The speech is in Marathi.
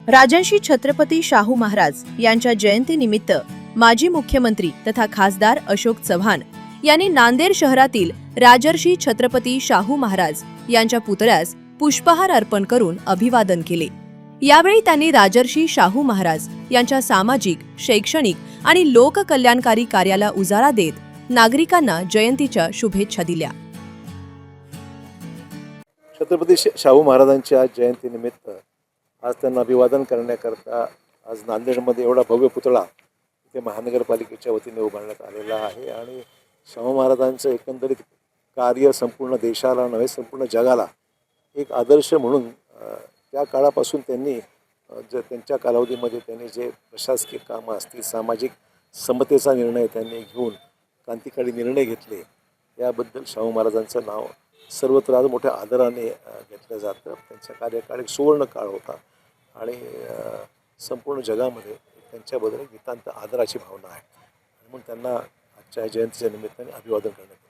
राजर्षी छत्रपती शाहू महाराज यांच्या जयंतीनिमित्त माजी मुख्यमंत्री तथा खासदार अशोक चव्हाण यांनी नांदेड शहरातील राजर्षी छत्रपती शाहू महाराज यांच्या पुतळ्यास पुष्पहार अर्पण करून अभिवादन केले। यावेळी त्यांनी राजर्षी शाहू महाराज यांच्या सामाजिक, शैक्षणिक आणि लोककल्याणकारी कार्याला उजाळा देत नागरिकांना जयंतीच्या शुभेच्छा दिल्या। छत्रपती शाहू महाराजांच्या जयंतीनिमित्त आज त्यांना अभिवादन करण्याकरता आज नांदेडमध्ये एवढा भव्य पुतळा इथे महानगरपालिकेच्या वतीने उभारण्यात आलेला आहे आणि शाहू महाराजांचं एकंदरीत कार्य संपूर्ण देशाला नव्हे संपूर्ण जगाला एक आदर्श म्हणून त्या काळापासून त्यांनी त्यांच्या कालावधीमध्ये त्यांनी जे प्रशासकीय कामं असतील, सामाजिक समतेचा निर्णय त्यांनी घेऊन क्रांतिकारी निर्णय घेतले, याबद्दल शाहू महाराजांचं नाव सर्वत्र आज मोठ्या आदराने घेतलं जातं। त्यांचा कार्यकाळ एक सुवर्ण काळ होता आणि संपूर्ण जगामध्ये त्यांच्याबद्दल नितांत आदराची भावना आहे म्हणून त्यांना आजच्या जयंतीच्या निमित्ताने अभिवादन करण्यात